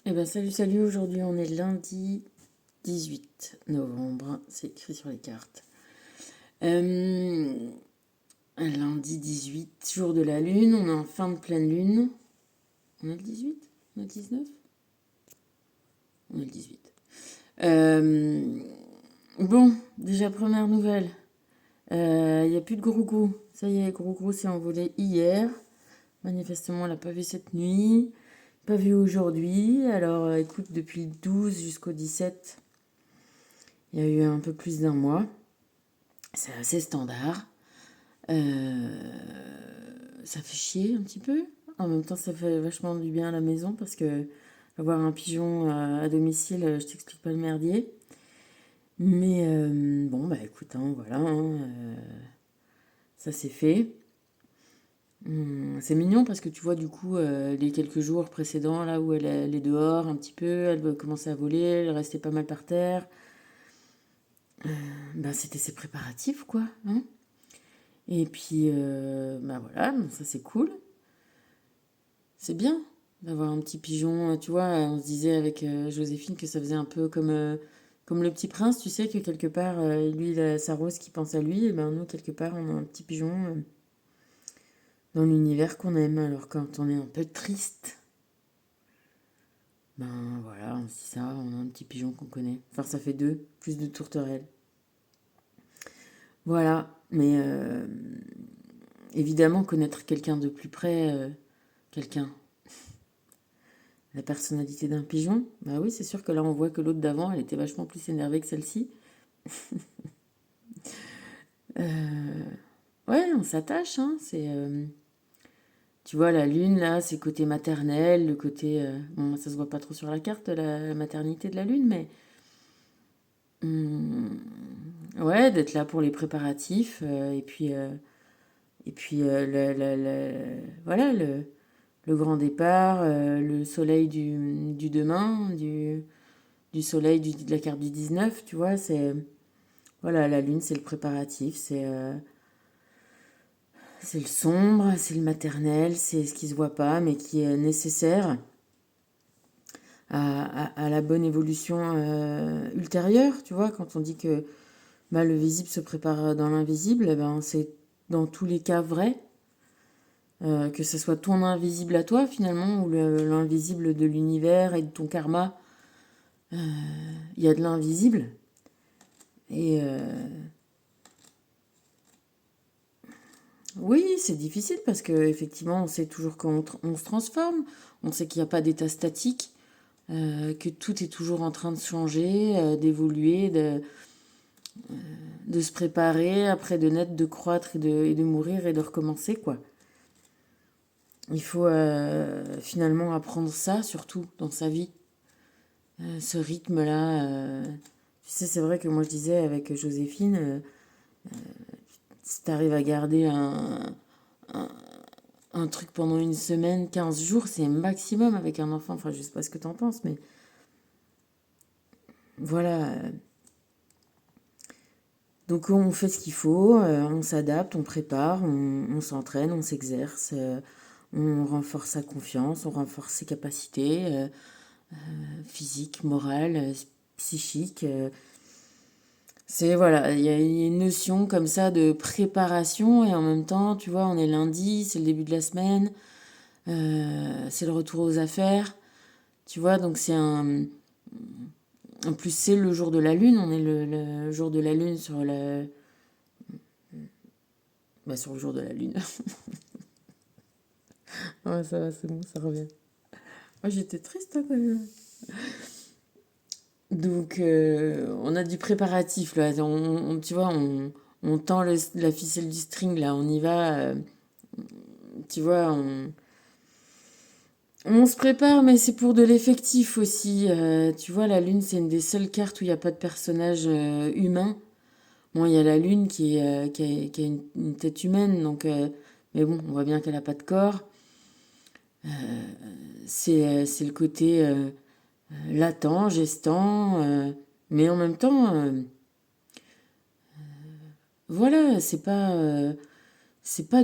Eh ben salut, salut, aujourd'hui on est lundi 18 novembre, c'est écrit sur les cartes. Euh, lundi 18, jour de la lune, on est en fin de pleine lune. On est le 18? On est le 19? On est le 18. Euh, bon, déjà première nouvelle, il n'y a plus de Gros-Gros. Ça y est, Gros-Gros s'est envolé hier. Manifestement, on l'a pas vu cette nuit, pas vu aujourd'hui. Alors écoute, depuis le 12 jusqu'au 17, il y a eu un peu plus d'un mois. C'est assez standard. Euh, Ça fait chier un petit peu. En même temps, ça fait vachement du bien à la maison parce que avoir un pigeon à domicile, je t'explique pas le merdier. Mais bon, bah écoute, hein, voilà, hein, ça c'est fait. C'est mignon parce que tu vois du coup les quelques jours précédents là où elle est dehors un petit peu, elle veut commencer à voler, elle restait pas mal par terre. Bah c'était ses préparatifs quoi, hein. Et puis bah voilà, bon, ça c'est cool. C'est bien d'avoir un petit pigeon, tu vois. On se disait avec Joséphine que ça faisait un peu comme le petit prince, tu sais, que quelque part, lui, il a sa rose qui pense à lui, et ben nous, quelque part, on a un petit pigeon dans l'univers qu'on aime. Alors quand on est un peu triste, ben voilà, on se dit ça, on a un petit pigeon qu'on connaît. Enfin, ça fait deux, plus de tourterelles. Voilà, mais évidemment, connaître quelqu'un de plus près, quelqu'un, la personnalité d'un pigeon, bah oui, c'est sûr que là, on voit que l'autre d'avant, elle était vachement plus énervée que celle-ci. Euh, ouais, on s'attache, hein. Tu vois, la lune, là, c'est côté maternel, le côté... bon, ça se voit pas trop sur la carte, la maternité de la lune, mais... hum, ouais, d'être là pour les préparatifs, voilà, le grand départ, le soleil du demain, du soleil de la carte du 19, tu vois, c'est... Voilà, la lune, c'est le préparatif, c'est le sombre, c'est le maternel, c'est ce qui se voit pas, mais qui est nécessaire à la bonne évolution ultérieure. Tu vois, quand on dit que bah, le visible se prépare dans l'invisible, eh ben, c'est dans tous les cas vrai. Que ce soit ton invisible à toi, finalement, ou l'invisible de l'univers et de ton karma, il y a de l'invisible. Et oui, c'est difficile parce que effectivement, on sait toujours qu'on se transforme, on sait qu'il n'y a pas d'état statique, que tout est toujours en train de changer, d'évoluer, de se préparer, après de naître, de croître et de mourir et de recommencer, quoi. Il faut finalement apprendre ça, surtout dans sa vie, ce rythme-là. Tu sais, c'est vrai que moi je disais avec Joséphine, si tu arrives à garder un truc pendant une semaine, 15 jours, c'est maximum avec un enfant. Enfin, je sais pas ce que tu en penses, mais voilà. Donc on fait ce qu'il faut, on s'adapte, on prépare, on s'entraîne, on s'exerce, on renforce sa confiance, on renforce ses capacités physiques, morales, psychiques. C'est voilà, il y a une notion comme ça de préparation et en même temps, tu vois, on est lundi, c'est le début de la semaine, c'est le retour aux affaires, tu vois, donc c'est un... En plus, c'est le jour de la lune, on est le jour de la lune sur bah, sur le jour de la lune. Ouais, ça va, c'est bon, ça revient. Moi, j'étais triste hein, quand même. Donc, on a du préparatif, là. Tu vois, on tend la ficelle du string, là. On y va. Tu vois, on se prépare, mais c'est pour de l'effectif aussi. Tu vois, la Lune, c'est une des seules cartes où il n'y a pas de personnage humain. Bon, il y a la Lune qui a une tête humaine, donc... mais bon, on voit bien qu'elle n'a pas de corps. C'est le côté latent, gestant, mais en même temps, voilà, c'est pas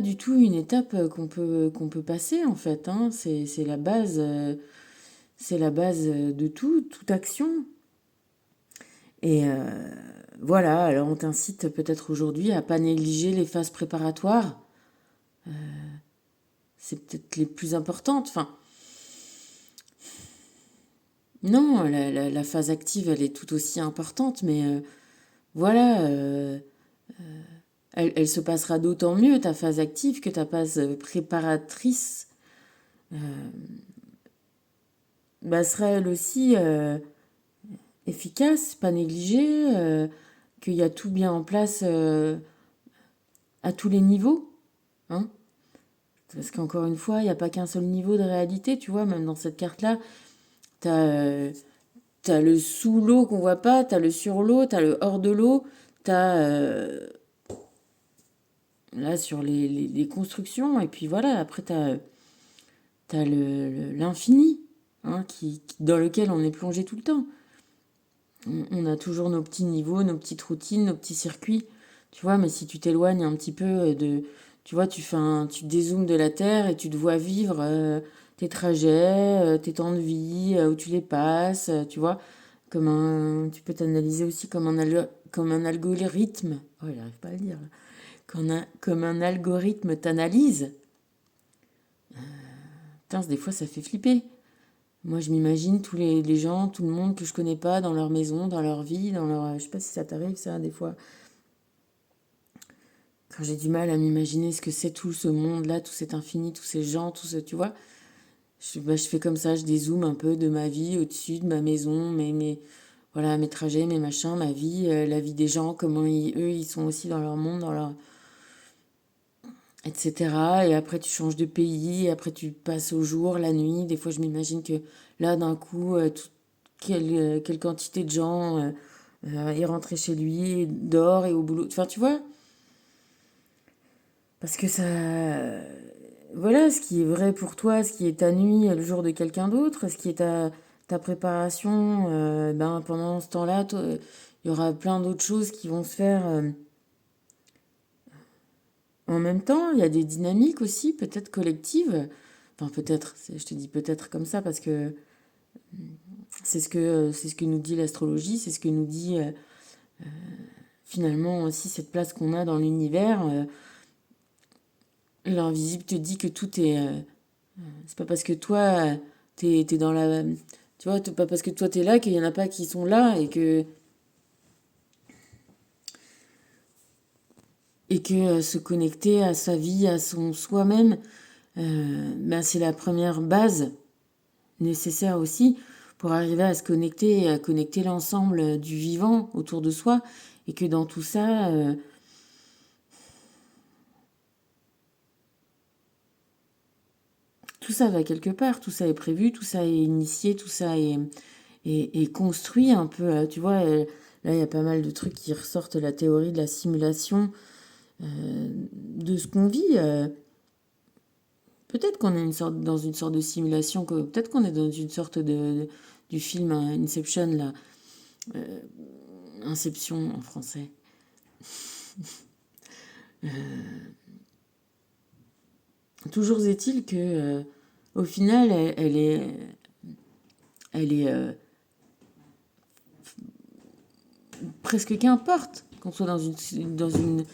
du tout une étape qu'on peut passer en fait, hein. C'est la base. c'est la base de tout, toute action. Et voilà, alors on t'incite peut-être aujourd'hui à pas négliger les phases préparatoires. C'est peut-être les plus importantes. Enfin, non, la phase active, elle est tout aussi importante, mais voilà, elle se passera d'autant mieux, ta phase active, que ta phase préparatrice sera elle aussi efficace, pas négligée, qu'il y a tout bien en place à tous les niveaux. Hein. Parce qu'encore une fois, il n'y a pas qu'un seul niveau de réalité, tu vois, même dans cette carte-là, t'as t'as le sous l'eau qu'on voit pas, t'as le sur l'eau, t'as le hors de l'eau, t'as là sur les constructions, et puis voilà, après t'as l'infini, hein, dans lequel on est plongé tout le temps. On a toujours nos petits niveaux, nos petites routines, nos petits circuits, tu vois, mais si tu t'éloignes un petit peu tu vois, tu dézoomes de la Terre et tu te vois vivre tes trajets, tes temps de vie, où tu les passes, tu vois, tu peux t'analyser aussi comme un algorithme, oh, il n'arrive pas à le dire, là. Comme un algorithme t'analyse. Putain, des fois ça fait flipper. Moi, je m'imagine tous les gens, tout le monde que je connais pas dans leur maison, dans leur vie, dans leur... Je sais pas si ça t'arrive, ça, des fois. Quand j'ai du mal à m'imaginer ce que c'est tout ce monde-là, tout cet infini, tous ces gens, tout ce... Tu vois, je fais comme ça, je dézoome un peu de ma vie au-dessus, de ma maison, voilà, mes trajets, mes machins, ma vie, la vie des gens, comment eux, ils sont aussi dans leur monde, dans leur... etc. Et après, tu changes de pays, et après, tu passes au jour, la nuit. Des fois, je m'imagine que là, d'un coup, quelle quantité de gens est rentré chez lui, dort et au boulot. Enfin, tu vois, parce que ça... Voilà, ce qui est vrai pour toi, ce qui est ta nuit le jour de quelqu'un d'autre, ce qui est ta préparation, pendant ce temps-là, il y aura plein d'autres choses qui vont se faire en même temps. Il y a des dynamiques aussi, peut-être collectives. Enfin, peut-être, je te dis peut-être comme ça parce que c'est ce que nous dit l'astrologie, c'est ce que nous dit finalement aussi cette place qu'on a dans l'univers. L'invisible te dit que tout est... c'est pas parce que toi, t'es dans la... Tu vois, pas parce que toi, t'es là qu'il y en a pas qui sont là et que se connecter à sa vie, à son soi-même, c'est la première base nécessaire aussi pour arriver à se connecter et à connecter l'ensemble du vivant autour de soi. Et que dans tout ça, tout ça va quelque part, tout ça est prévu, tout ça est initié, tout ça est construit un peu. Tu vois, là, il y a pas mal de trucs qui ressortent, la théorie de la simulation de ce qu'on vit. Peut-être qu'on est dans une sorte de simulation, peut-être qu'on est dans une sorte du film Inception, là. Inception en français. Toujours est-il que, au final, elle est presque qu'importe qu'on soit dans une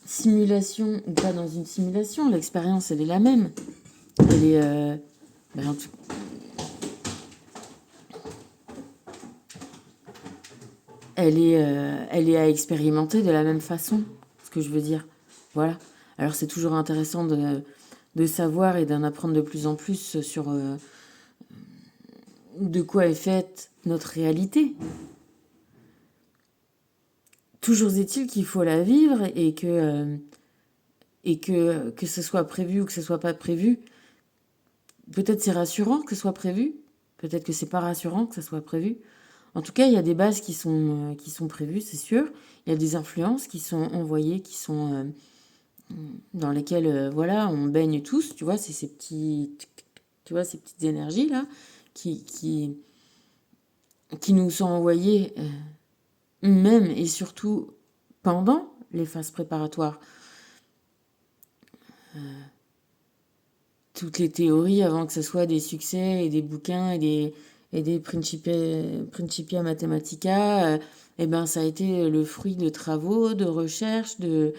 simulation ou pas dans une simulation. L'expérience, elle est la même. Elle est, en tout- elle est à expérimenter de la même façon, ce que je veux dire. Voilà. Alors c'est toujours intéressant de savoir et d'en apprendre de plus en plus sur de quoi est faite notre réalité. Toujours est-il qu'il faut la vivre et que ce soit prévu ou que ce soit pas prévu. Peut-être c'est rassurant que ce soit prévu, peut-être que c'est pas rassurant que ce soit prévu. En tout cas, il y a des bases qui sont prévues, c'est sûr. Il y a des influences qui sont envoyées, qui sont dans lesquelles voilà, on baigne tous, tu vois, c'est ces petits tu vois ces petites énergies là qui qui qui nous sont envoyées même et surtout pendant les phases préparatoires. toutes les théories avant que ce soit des succès et des bouquins et des Principia Mathematica. Eh ben, ça a été le fruit de travaux, de recherches, de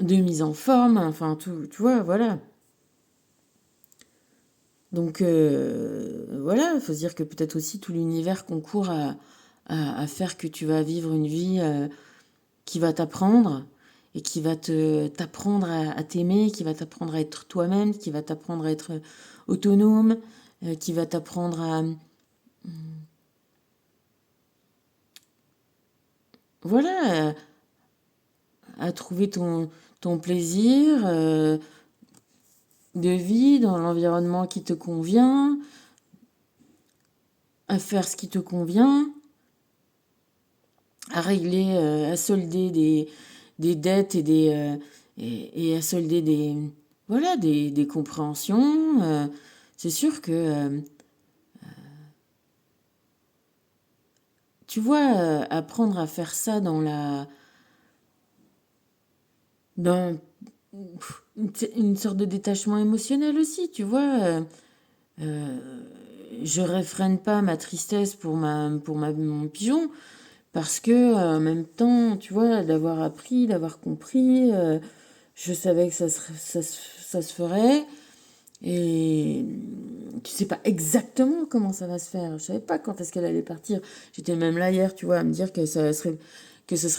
mise en forme, enfin, tout, tu vois, voilà. Donc, voilà, il faut se dire que peut-être aussi tout l'univers concourt à faire que tu vas vivre une vie qui va t'apprendre et qui va t'apprendre à t'aimer, qui va t'apprendre à être toi-même, qui va t'apprendre à être autonome, qui va t'apprendre voilà, à trouver ton plaisir de vie dans l'environnement qui te convient, à faire ce qui te convient, à régler, à solder des dettes et à solder voilà, des compréhensions. C'est sûr que, tu vois, apprendre à faire ça dans une sorte de détachement émotionnel aussi, tu vois. Je réfrène pas ma tristesse mon pigeon parce que en même temps, tu vois, d'avoir appris, d'avoir compris, je savais que ça se ferait et tu sais pas exactement comment ça va se faire. Je savais pas quand est-ce qu'elle allait partir. J'étais même là hier, tu vois, à me dire que ce serait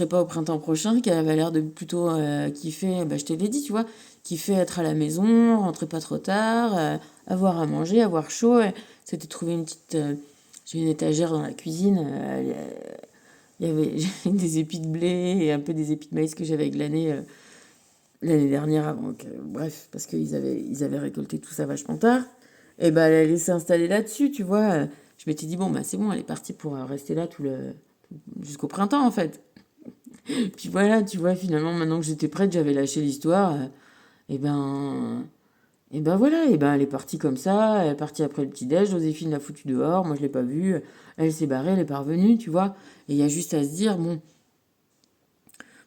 pas au printemps prochain, qu'elle avait l'air de plutôt kiffer, bah, je te l'ai dit, tu vois, kiffer être à la maison, rentrer pas trop tard, avoir à manger, avoir chaud. C'était trouver une petite... j'ai une étagère dans la cuisine, il y avait des épis de blé et un peu des épis de maïs que j'avais glané l'année dernière avant que... Bref, parce ils avaient récolté tout ça vachement tard. Et ben elle allait s'installer là-dessus, tu vois. Je m'étais dit, bon, bah c'est bon, elle est partie pour rester là jusqu'au printemps, en fait. Puis voilà, tu vois, finalement, maintenant que j'étais prête, j'avais lâché l'histoire. Et ben... Et ben voilà, et ben elle est partie comme ça, elle est partie après le petit-déj, Joséphine l'a foutue dehors, moi je l'ai pas vue, elle s'est barrée, elle est pas revenue, tu vois. Et il y a juste à se dire, bon,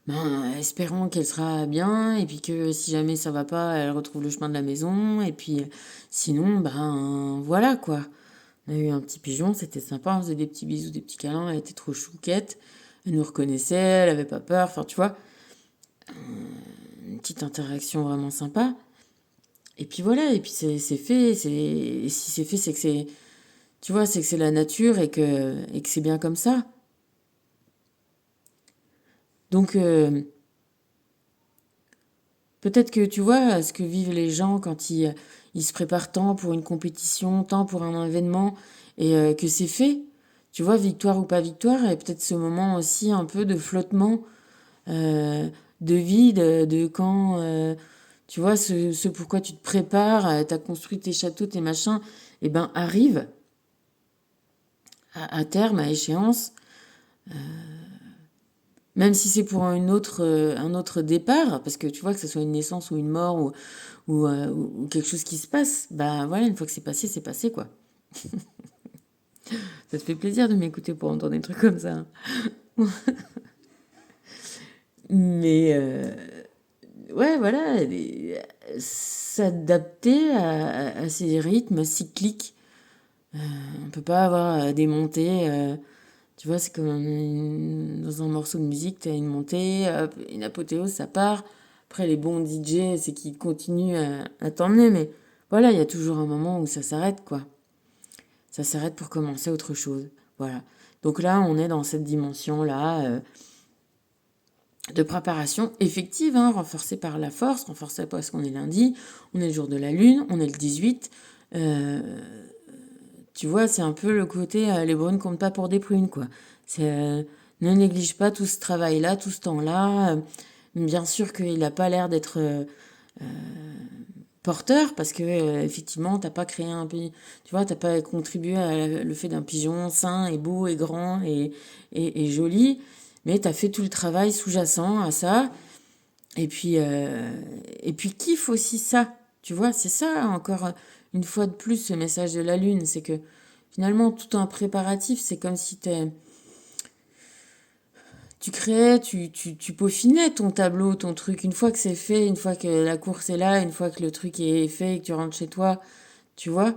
ben, espérons qu'elle sera bien, et puis que si jamais ça va pas, elle retrouve le chemin de la maison, et puis sinon, ben voilà quoi. On a eu un petit pigeon, c'était sympa, on faisait des petits bisous, des petits câlins, elle était trop chouquette, elle nous reconnaissait, elle avait pas peur, enfin tu vois, une petite interaction vraiment sympa. Et puis voilà, et puis c'est fait, et si c'est fait, c'est que c'est, tu vois, c'est que c'est la nature et que c'est bien comme ça. Donc, peut-être que tu vois ce que vivent les gens quand ils se préparent tant pour une compétition, tant pour un événement, et que c'est fait. Tu vois, victoire ou pas victoire, et peut-être ce moment aussi un peu de flottement, euh, de vide, de quand, tu vois, ce pourquoi tu te prépares, tu as construit tes châteaux, tes machins, et ben arrive à terme, à échéance, même si c'est pour un autre départ, parce que tu vois, que ce soit une naissance ou une mort ou quelque chose qui se passe, bah voilà, une fois que c'est passé, quoi. Ça te fait plaisir de m'écouter pour entendre des trucs comme ça, hein. Mais ouais, voilà, s'adapter à ces rythmes cycliques. On peut pas avoir des montées. Tu vois, c'est comme dans un morceau de musique, tu as une montée, hop, une apothéose, ça part. Après, les bons DJ, c'est qu'ils continuent à t'emmener, mais voilà, il y a toujours un moment où ça s'arrête, quoi. Ça s'arrête pour commencer autre chose. Voilà. Donc là, on est dans cette dimension-là de préparation effective, hein, renforcée par la force, renforcée parce qu'on est lundi, on est le jour de la lune, on est le 18. Euh, Tu vois, c'est un peu le côté les brunes comptent pas pour des prunes, quoi. C'est ne néglige pas tout ce travail-là, tout ce temps-là. Bien sûr qu'il n'a pas l'air d'être porteur parce que effectivement, t'as pas créé un pays, tu vois, t'as pas contribué le fait d'un pigeon sain et beau et grand et joli, mais t'as fait tout le travail sous-jacent à ça. Et puis kiffe aussi ça, tu vois, c'est ça encore une fois de plus ce message de la lune, c'est que finalement tout un préparatif, c'est comme si tu créais, tu peaufinais ton tableau, ton truc. Une fois que c'est fait, une fois que la course est là, une fois que le truc est fait et que tu rentres chez toi, tu vois.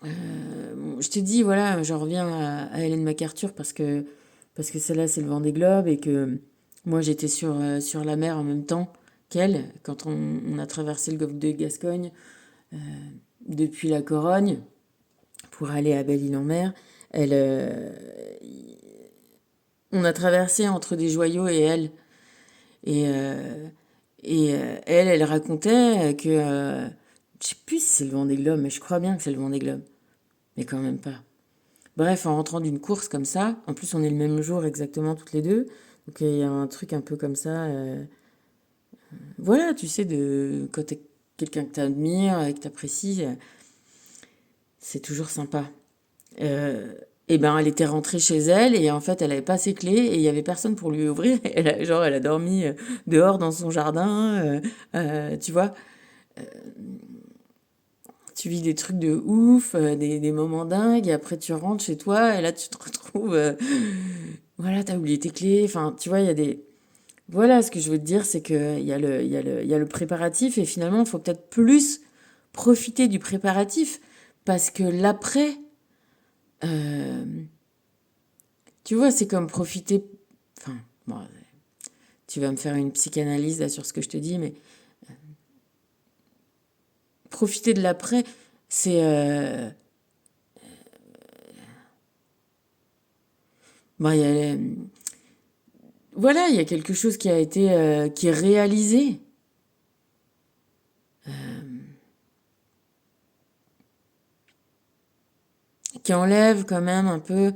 Bon, je te dis, voilà, j'en reviens à Hélène MacArthur parce que celle-là, c'est le Vendée Globe et que moi, j'étais sur la mer en même temps qu'elle quand on a traversé le golfe de Gascogne depuis la Corogne pour aller à Belle-Île-en-Mer. Elle, on a traversé entre des joyaux et elle. Et, euh, elle racontait que, je sais plus si c'est le Vendée Globe, mais je crois bien que c'est le Vendée Globe, mais quand même pas. Bref, en rentrant d'une course comme ça, en plus on est le même jour exactement toutes les deux, donc il y a un truc un peu comme ça. Voilà, tu sais, quand t'es quelqu'un que t'admires et que t'apprécies, c'est toujours sympa. Et ben elle était rentrée chez elle et en fait elle avait pas ses clés et il y avait personne pour lui ouvrir. Elle a dormi dehors dans son jardin, tu vois. Tu vis des trucs de ouf, des moments dingues, et après tu rentres chez toi, et là tu te retrouves, voilà, t'as oublié tes clés, enfin, tu vois, il y a des... Voilà, ce que je veux te dire, c'est qu'il y a il y a le préparatif, et finalement, il faut peut-être plus profiter du préparatif, parce que l'après, euh, tu vois, c'est comme profiter... Enfin, bon, tu vas me faire une psychanalyse là sur ce que je te dis, mais profiter de l'après, c'est... bon, voilà, il y a quelque chose qui a été qui est réalisé, qui enlève quand même un peu,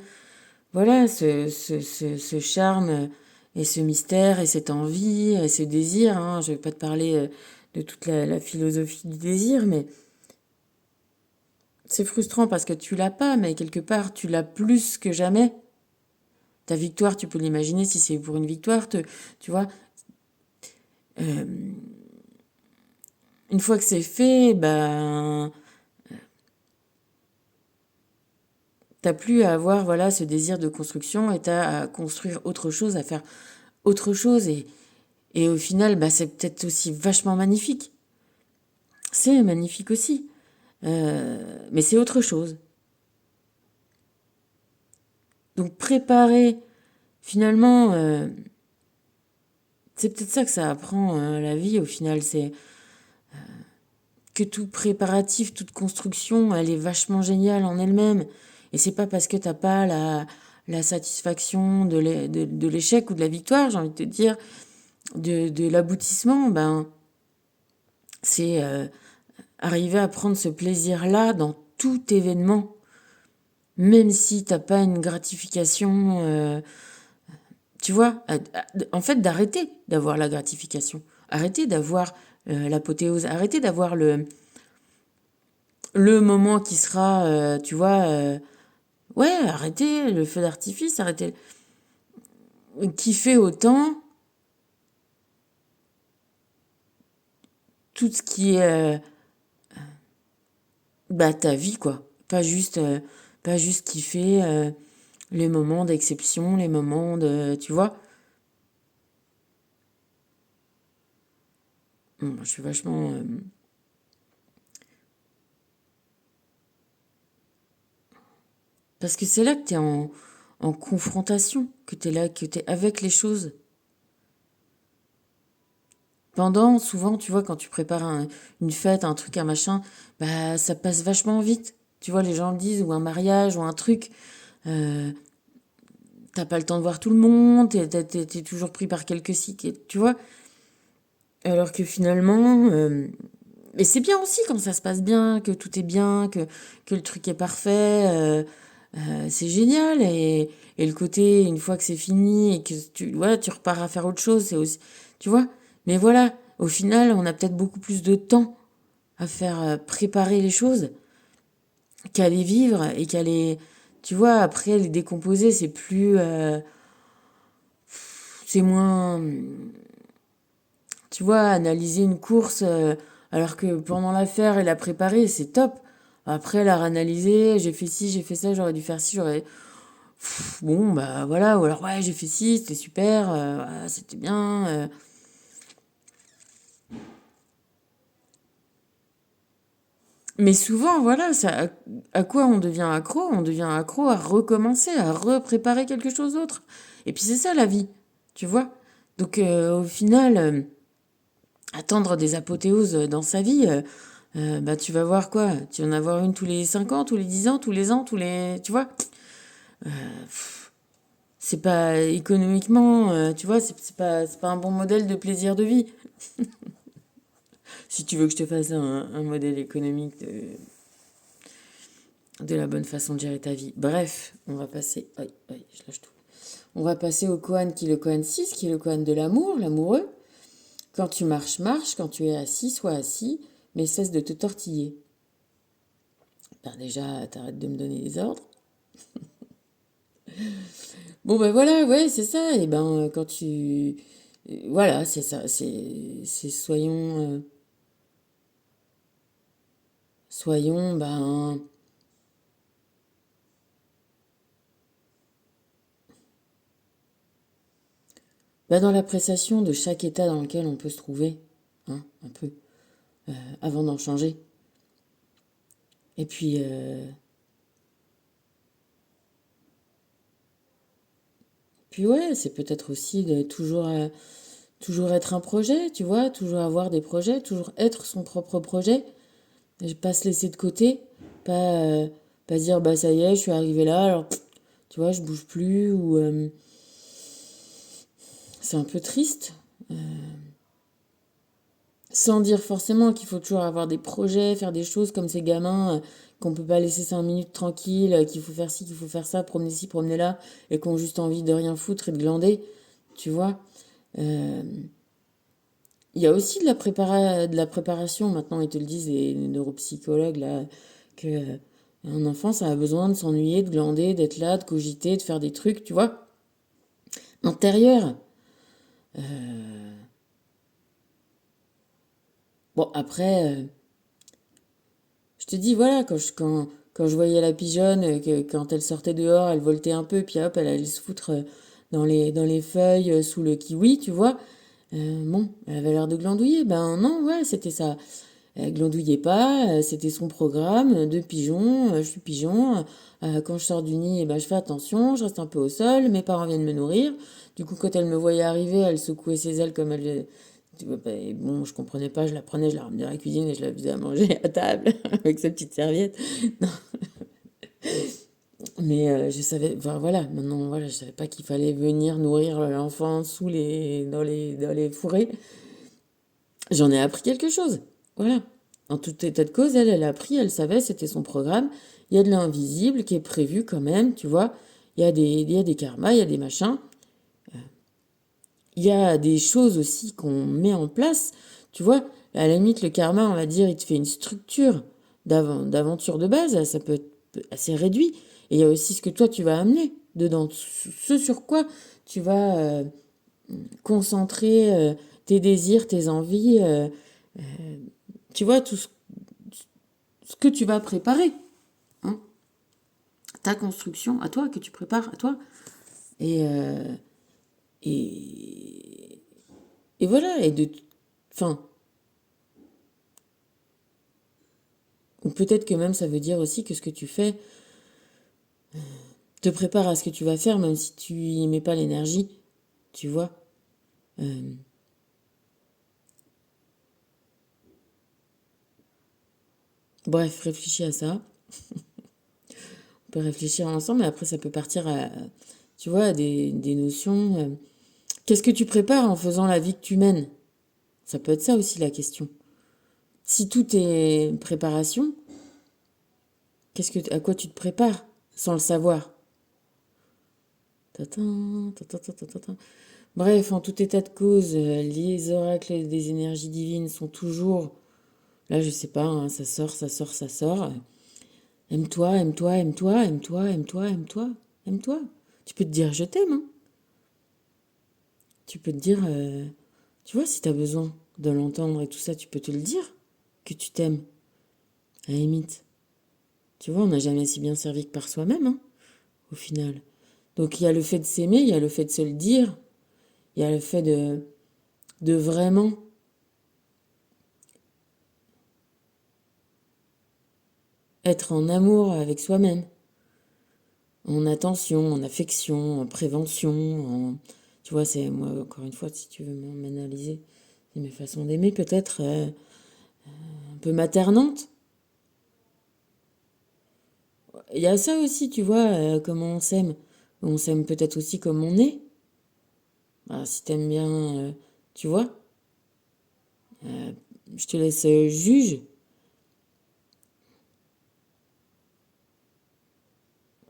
voilà, ce charme et ce mystère et cette envie et ce désir. Hein. Je vais pas te parler de toute la philosophie du désir, mais c'est frustrant parce que tu l'as pas, mais quelque part tu l'as plus que jamais. Ta victoire, tu peux l'imaginer si c'est pour une victoire, tu vois. euh, une fois que c'est fait, ben t'as plus à avoir voilà ce désir de construction et t'as à construire autre chose, à faire autre chose et au final bah c'est peut-être aussi vachement magnifique. C'est magnifique aussi, mais c'est autre chose. Donc préparer finalement, c'est peut-être ça que ça apprend la vie au final, c'est que tout préparatif, toute construction, elle est vachement géniale en elle-même. Et c'est pas parce que t'as pas la satisfaction de l'échec ou de la victoire, j'ai envie de te dire, de l'aboutissement, ben, c'est arriver à prendre ce plaisir-là dans tout événement, même si t'as pas une gratification, tu vois, en fait, d'arrêter d'avoir la gratification, arrêter d'avoir l'apothéose, arrêter d'avoir le moment qui sera, tu vois, ouais, arrêter le feu d'artifice, arrêter, kiffer autant tout ce qui est bah ta vie quoi, pas juste kiffer les moments d'exception, les moments de tu vois. Je suis vachement parce que c'est là que t'es en confrontation, que t'es là, que t'es avec les choses. Pendant, souvent, tu vois, quand tu prépares une fête, un truc, un machin, bah ça passe vachement vite. Tu vois, les gens le disent, ou un mariage, ou un truc. euh, T'as pas le temps de voir tout le monde, t'es toujours pris par quelques cycles, tu vois. Alors que finalement, et c'est bien aussi quand ça se passe bien, que tout est bien, que le truc est parfait, c'est génial. Et le côté, une fois que c'est fini et que ouais, tu repars à faire autre chose, c'est aussi, tu vois. Mais voilà, au final, on a peut-être beaucoup plus de temps à faire préparer les choses qu'à les vivre et qu'à les, tu vois, après les décomposer, c'est plus, c'est moins, tu vois, analyser une course alors que pendant la faire et la préparer, c'est top. Après, la réanalyser, j'ai fait ci, j'ai fait ça, j'aurais dû faire ci, j'aurais... Bon, bah voilà, ou alors ouais, j'ai fait ci, c'était super, ah, c'était bien. Mais souvent, voilà, ça, à quoi on devient accro? On devient accro à recommencer, à repréparer quelque chose d'autre. Et puis c'est ça la vie, tu vois. Donc au final, attendre des apothéoses dans sa vie, bah tu vas voir quoi? Tu vas en avoir une tous les 5 ans, tous les 10 ans, tous les ans, tous les... Tu vois? C'est pas économiquement, tu vois, c'est pas un bon modèle de plaisir de vie. Si tu veux que je te fasse un modèle économique de la bonne façon de gérer ta vie. Bref, on va passer. Aïe, aïe, je lâche tout. On va passer au koan qui est le koan 6, qui est le koan de l'amour, l'amoureux. Quand tu marches, marche. Quand tu es assis, sois assis, mais cesse de te tortiller. Ben déjà, t'arrêtes de me donner des ordres. Bon, ben voilà, ouais, c'est ça. Et ben, quand tu. Voilà, c'est ça. Soyons. Soyons, ben. Ben dans l'appréciation de chaque état dans lequel on peut se trouver. Hein, un peu. Avant d'en changer. Et puis. Puis ouais, c'est peut-être aussi de toujours être un projet, tu vois, toujours avoir des projets, toujours être son propre projet, et pas se laisser de côté, pas, pas se dire bah ça y est, je suis arrivé là, alors tu vois, je bouge plus, ou c'est un peu triste, sans dire forcément qu'il faut toujours avoir des projets, faire des choses comme ces gamins qu'on peut pas laisser 5 minutes tranquilles, qu'il faut faire ci, qu'il faut faire ça, promener ci, promener là, et qu'on a juste envie de rien foutre et de glander, tu vois. Euh, Il y a aussi de la préparation, maintenant ils te le disent, les neuropsychologues, là, que un enfant, ça a besoin de s'ennuyer, de glander, d'être là, de cogiter, de faire des trucs, tu vois, intérieurs. Bon, après, je te dis, voilà, quand je voyais la pigeonne, quand elle sortait dehors, elle voltait un peu, puis hop, elle allait se foutre dans les feuilles, sous le kiwi, tu vois. Bon, elle avait l'air de glandouiller. Ben non, ouais, c'était ça. Elle glandouillait pas, c'était son programme de pigeon, je suis pigeon. Quand je sors du nid, eh ben, je fais attention, je reste un peu au sol, mes parents viennent me nourrir. Du coup, quand elle me voyait arriver, elle secouait ses ailes comme elle... Tu vois, bah, et bon, je comprenais pas, je la prenais, je la ramenais dans la cuisine et je la faisais à manger à table avec sa petite serviette. Non, mais je savais, enfin voilà, maintenant voilà, je savais pas qu'il fallait venir nourrir l'enfant dans les fourrés. J'en ai appris quelque chose. Voilà. En tout état de cause, elle a appris, elle savait, c'était son programme. Il y a de l'invisible qui est prévu quand même, tu vois. Il y a des karmas, il y a des machins. Il y a des choses aussi qu'on met en place. Tu vois, à la limite, le karma, on va dire, il te fait une structure d'aventure de base. Ça peut être assez réduit. Et il y a aussi ce que toi, tu vas amener dedans. Ce sur quoi tu vas concentrer tes désirs, tes envies. Tu vois, ce que tu vas préparer, hein, ta construction à toi, que tu prépares à toi. Et, et, et voilà, enfin, ou peut-être que même ça veut dire aussi que ce que tu fais te prépare à ce que tu vas faire, même si tu y mets pas l'énergie, tu vois. Euh, Bref, réfléchis à ça. On peut réfléchir ensemble, mais après ça peut partir à, tu vois, à des notions. Qu'est-ce que tu prépares en faisant la vie que tu mènes? Ça peut être ça aussi la question. Si tout est préparation, à quoi tu te prépares sans le savoir? Tatin, tatin, tatin, tatin. Bref, en tout état de cause, les oracles des énergies divines sont toujours, là je sais pas, hein, ça sort, ça sort, ça sort. Aime-toi, aime-toi, aime-toi, aime-toi, aime-toi, aime-toi, aime-toi. Tu peux te dire je t'aime, hein. Tu peux te dire, tu vois, si t'as besoin de l'entendre et tout ça, tu peux te le dire que tu t'aimes, à la limite. Tu vois, on n'a jamais si bien servi que par soi-même, hein, au final. Donc il y a le fait de s'aimer, il y a le fait de se le dire, il y a le fait de vraiment être en amour avec soi-même, en attention, en affection, en prévention, tu vois, c'est moi, encore une fois, si tu veux m'analyser, c'est mes façons d'aimer peut-être un peu maternantes. Il y a ça aussi, tu vois, comment on s'aime. On s'aime peut-être aussi comme on est. Ah, si t'aimes bien, tu vois, je te laisse juge.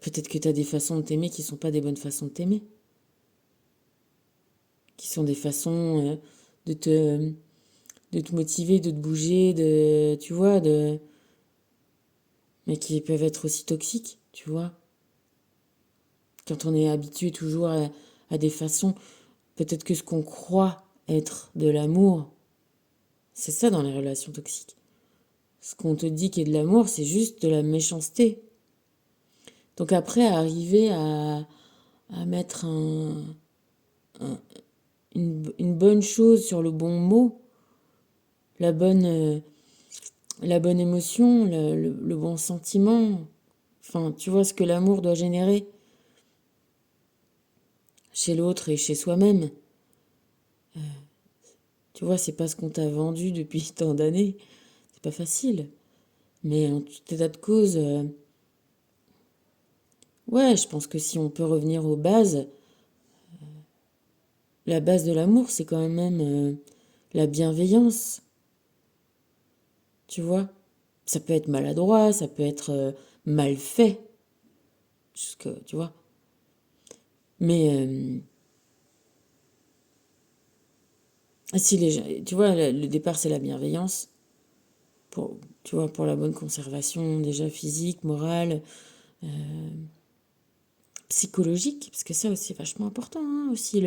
Peut-être que t'as des façons de t'aimer qui sont pas des bonnes façons de t'aimer. Qui sont des façons de te, de te motiver, de te bouger, tu vois, mais qui peuvent être aussi toxiques, tu vois. Quand on est habitué toujours à des façons, peut-être que ce qu'on croit être de l'amour, c'est ça dans les relations toxiques. Ce qu'on te dit qui est de l'amour, c'est juste de la méchanceté. Donc après, arriver à mettre une bonne chose sur le bon mot, la bonne, la bonne émotion, le bon sentiment, enfin, tu vois ce que l'amour doit générer chez l'autre et chez soi-même. Tu vois, c'est pas ce qu'on t'a vendu depuis tant d'années. C'est pas facile. Mais en tout état de cause, ouais, je pense que si on peut revenir aux bases, la base de l'amour, c'est quand même la bienveillance. Tu vois? Ça peut être maladroit, ça peut être mal fait. Tu vois? Mais si tu vois, le départ, c'est la bienveillance. Tu vois, pour la bonne conservation déjà physique, morale, psychologique, parce que ça aussi c'est vachement important, hein, aussi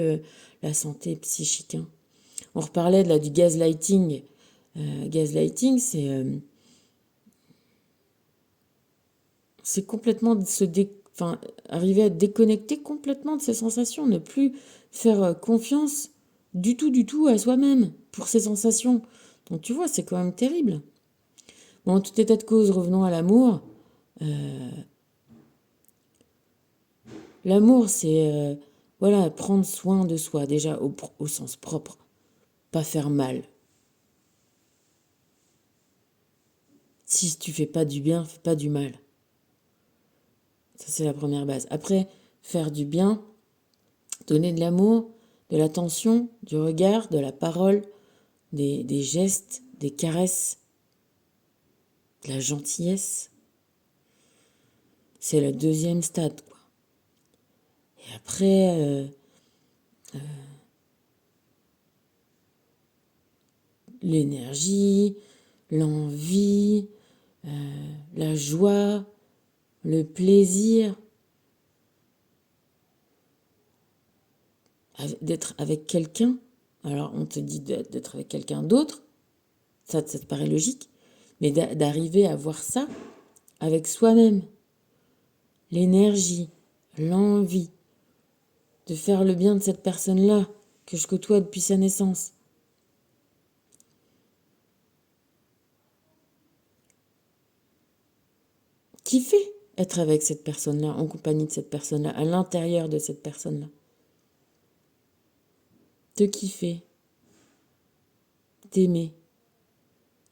la santé psychique. Hein. On reparlait du gaslighting. Gaslighting, c'est complètement enfin, arriver à déconnecter complètement de ses sensations, ne plus faire confiance du tout à soi-même pour ses sensations. Donc tu vois, c'est quand même terrible. Bon, en tout état de cause, revenons à l'amour. L'amour, c'est voilà, prendre soin de soi, déjà au sens propre, pas faire mal. Si tu fais pas du bien, fais pas du mal. Ça, c'est la première base. Après, faire du bien, donner de l'amour, de l'attention, du regard, de la parole, des gestes, des caresses, de la gentillesse. C'est le deuxième stade, quoi. Et après, l'énergie, l'envie, la joie, le plaisir d'être avec quelqu'un. Alors, on te dit d'être avec quelqu'un d'autre, ça te paraît logique, mais d'arriver à voir ça avec soi-même. L'énergie, l'envie de faire le bien de cette personne-là que je côtoie depuis sa naissance. Kiffer être avec cette personne-là, en compagnie de cette personne-là, à l'intérieur de cette personne-là. Te kiffer, t'aimer,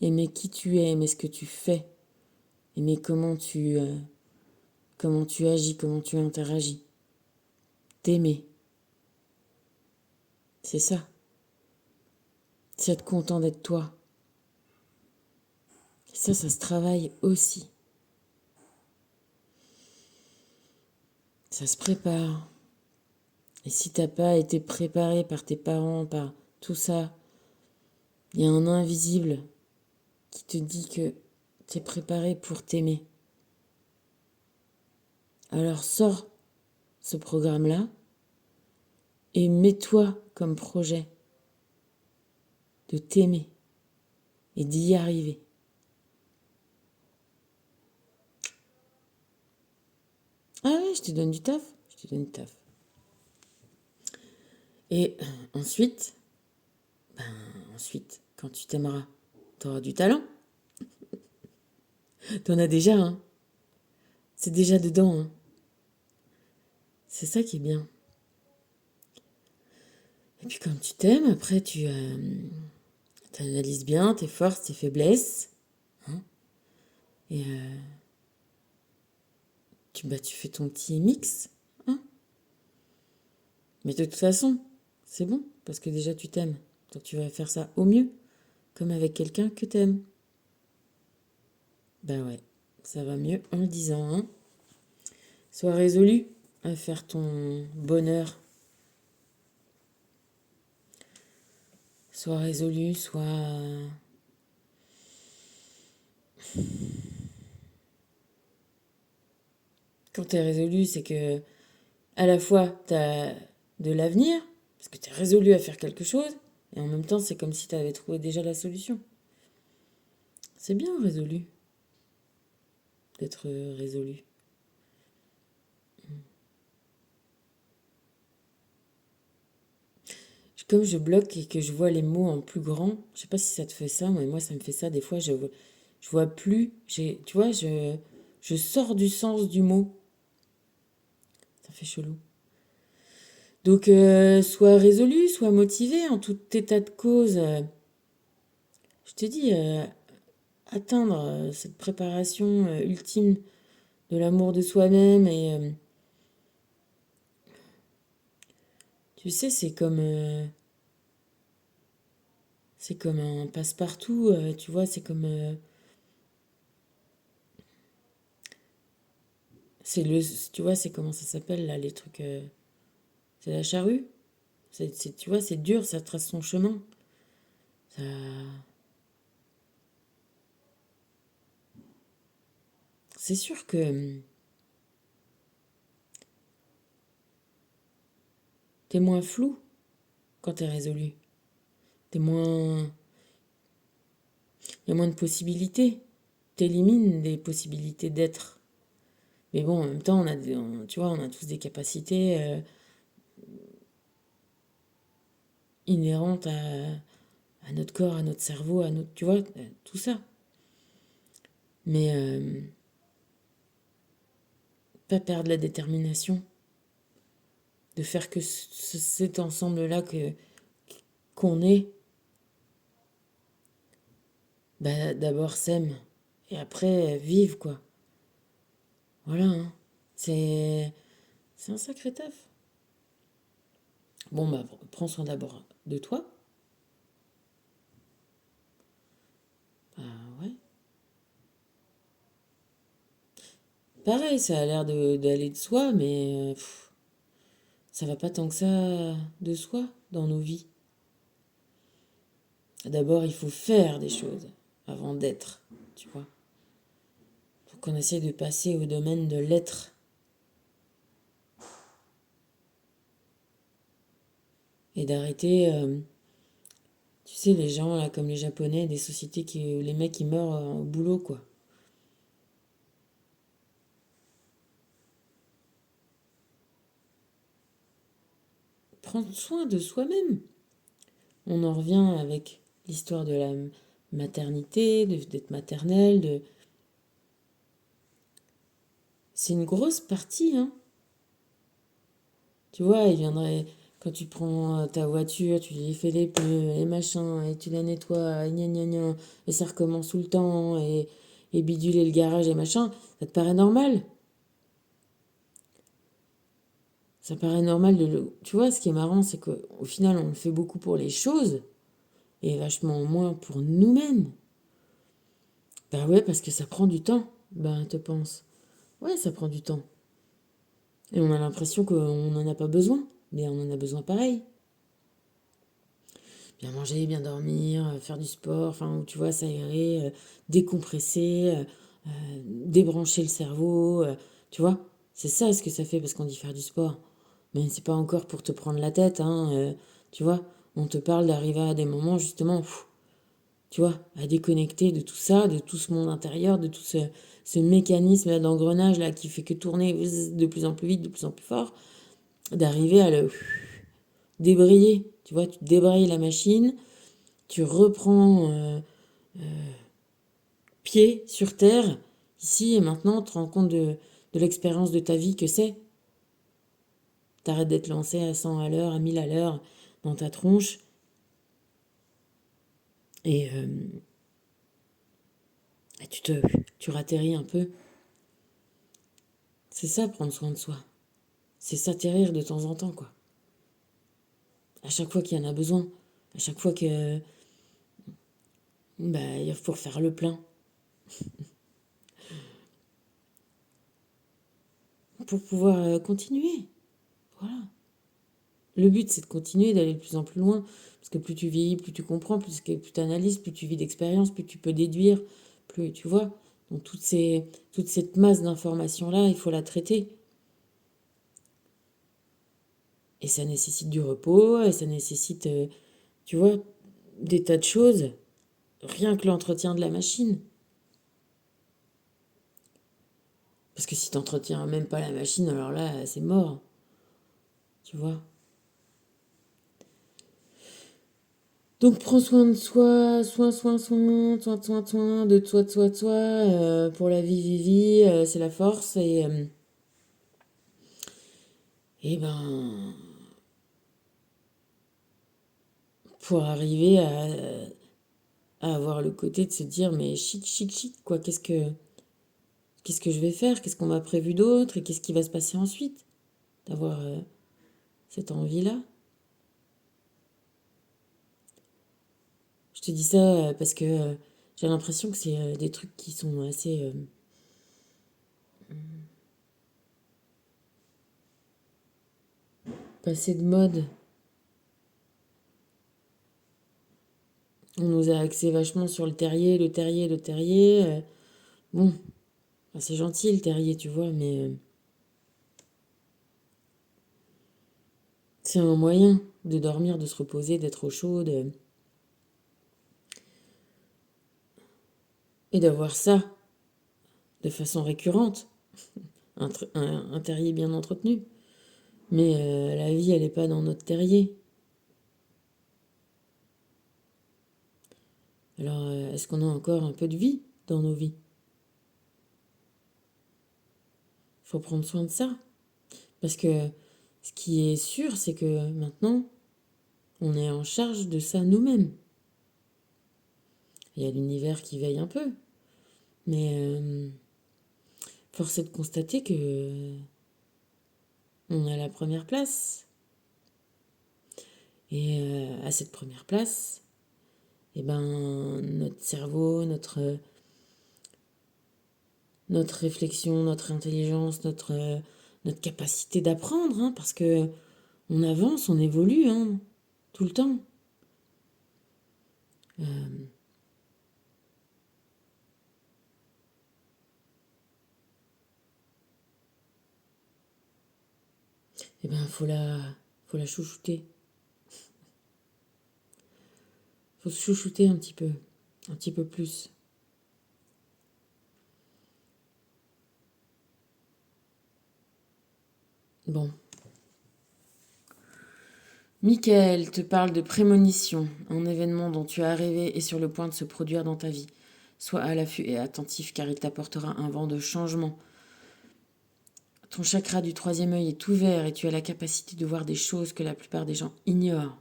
aimer qui tu es, aimer ce que tu fais, aimer comment tu agis, comment tu interagis. T'aimer. C'est ça. C'est être content d'être toi. Ça se travaille aussi. Ça se prépare. Et si t'as pas été préparé par tes parents, par tout ça, il y a un invisible qui te dit que t'es préparé pour t'aimer. Alors sors ce programme-là et mets-toi comme projet de t'aimer et d'y arriver. Ah ouais, je te donne du taf. je te donne taf. Et ensuite, quand tu t'aimeras, tu auras du talent. T'en as déjà, hein. C'est déjà dedans, hein. C'est ça qui est bien. Et puis comme tu t'aimes, après tu analyses bien tes forces, tes faiblesses. Hein, et tu fais ton petit mix. Hein. Mais de toute façon, c'est bon, parce que déjà tu t'aimes. Donc tu vas faire ça au mieux, comme avec quelqu'un que t'aimes. Ben ouais, ça va mieux en le disant. Hein. Sois résolu à faire ton bonheur. Sois résolu, Quand t'es résolu, c'est que à la fois t'as de l'avenir, parce que t'es résolu à faire quelque chose, et en même temps c'est comme si t'avais trouvé déjà la solution. C'est bien résolu, d'être résolu. Comme je bloque et que je vois les mots en plus grand, je sais pas si ça te fait ça, mais moi ça me fait ça des fois, je vois plus, tu vois, je sors du sens du mot. Ça fait chelou. Donc, sois résolu, sois motivé en tout état de cause. Je te dis, atteindre cette préparation ultime de l'amour de soi-même et tu sais, c'est comme un passe-partout, tu vois, c'est comme tu vois, c'est comment ça s'appelle là, les trucs, c'est la charrue. Tu vois, c'est dur, ça trace son chemin. Ça, c'est sûr que t'es moins flou quand t'es résolu. T'es moins, il y a moins de possibilités. T'élimines des possibilités d'être. Mais bon, en même temps, tu vois, on a tous des capacités inhérentes à notre corps, à notre cerveau, à notre, tu vois, tout ça. Mais pas perdre la détermination de faire que cet ensemble-là qu'on est, bah, d'abord s'aime et après vive, quoi. Voilà, hein. C'est un sacré taf. Bon, bah, prends soin d'abord de toi. Bah, ouais. Pareil, ça a l'air d'aller de soi, mais ça va pas tant que ça de soi dans nos vies. D'abord, il faut faire des choses avant d'être, tu vois. Faut qu'on essaie de passer au domaine de l'être. Et d'arrêter, tu sais, les gens, là, comme les Japonais, des sociétés où les mecs, ils meurent au boulot, quoi. Prendre soin de soi-même. On en revient avec l'histoire de la maternité, d'être maternelle, c'est une grosse partie, hein. Tu vois, il viendrait, quand tu prends ta voiture, tu lui fais les pneus, les machins, et tu la nettoies, et gna gna gna, et ça recommence tout le temps, et biduler le garage et machin, ça te paraît normal? Ça paraît normal Tu vois, ce qui est marrant, c'est qu'au final, on le fait beaucoup pour les choses, et vachement moins pour nous-mêmes. Bah ouais, parce que ça prend du temps, ben, te pense. Ouais, ça prend du temps. Et on a l'impression qu'on n'en a pas besoin, mais on en a besoin pareil. Bien manger, bien dormir, faire du sport, enfin, tu vois, s'aérer, décompresser, débrancher le cerveau, tu vois. C'est ça ce que ça fait parce qu'on dit faire du sport. Mais c'est pas encore pour te prendre la tête, hein, tu vois. On te parle d'arriver à des moments, justement, tu vois, à déconnecter de tout ça, de tout ce monde intérieur, de tout ce mécanisme là d'engrenage là qui fait que tourner de plus en plus vite, de plus en plus fort, d'arriver à le débrayer. Tu vois, tu débrayes la machine, tu reprends pied sur terre, ici et maintenant, tu te rends compte de l'expérience de ta vie que c'est. T'arrêtes d'être lancé à 100 à l'heure, à 1000 à l'heure dans ta tronche. Et tu ratterris un peu. C'est ça, prendre soin de soi. C'est s'atterrir de temps en temps, quoi. À chaque fois qu'il y en a besoin. À chaque fois que... Bah, il faut faire le plein. Pour pouvoir continuer. Voilà. Le but, c'est de continuer, d'aller de plus en plus loin. Parce que plus tu vieillis, plus tu comprends, plus tu analyses, plus tu vis d'expérience, plus tu peux déduire, plus tu vois. Donc toute cette masse d'informations-là, il faut la traiter. Et ça nécessite du repos, et ça nécessite, tu vois, des tas de choses. Rien que l'entretien de la machine. Parce que si tu n'entretiens même pas la machine, alors là, c'est mort. Tu vois. Donc prends soin de soi, soin, de toi, pour la vie, c'est la force. Et ben, pour arriver à avoir le côté de se dire, mais chic, quoi, qu'est-ce que je vais faire, qu'est-ce qu'on m'a prévu d'autre, et qu'est-ce qui va se passer ensuite, d'avoir cette envie-là. Je te dis ça parce que j'ai l'impression que c'est des trucs qui sont assez passés de mode. On nous a axé vachement sur le terrier. Bon, bah, c'est gentil le terrier, tu vois, mais c'est un moyen de dormir, de se reposer, d'être au chaud, et d'avoir ça de façon récurrente. Un terrier bien entretenu. Mais la vie, elle n'est pas dans notre terrier. Alors, est-ce qu'on a encore un peu de vie dans nos vies? Il faut prendre soin de ça. Parce que ce qui est sûr, c'est que maintenant, on est en charge de ça nous-mêmes. Il y a l'univers qui veille un peu. Mais force est de constater que on a la première place. Et à cette première place, eh ben, notre cerveau, notre réflexion, notre intelligence, notre capacité d'apprendre, hein, parce que on avance, on évolue, hein, tout le temps. Eh ben, faut la chouchouter. Faut se chouchouter un petit peu plus. Bon. Michael te parle de prémonition, un événement dont tu as rêvé et sur le point de se produire dans ta vie. Sois à l'affût et attentif car il t'apportera un vent de changement. Ton chakra du troisième œil est ouvert et tu as la capacité de voir des choses que la plupart des gens ignorent.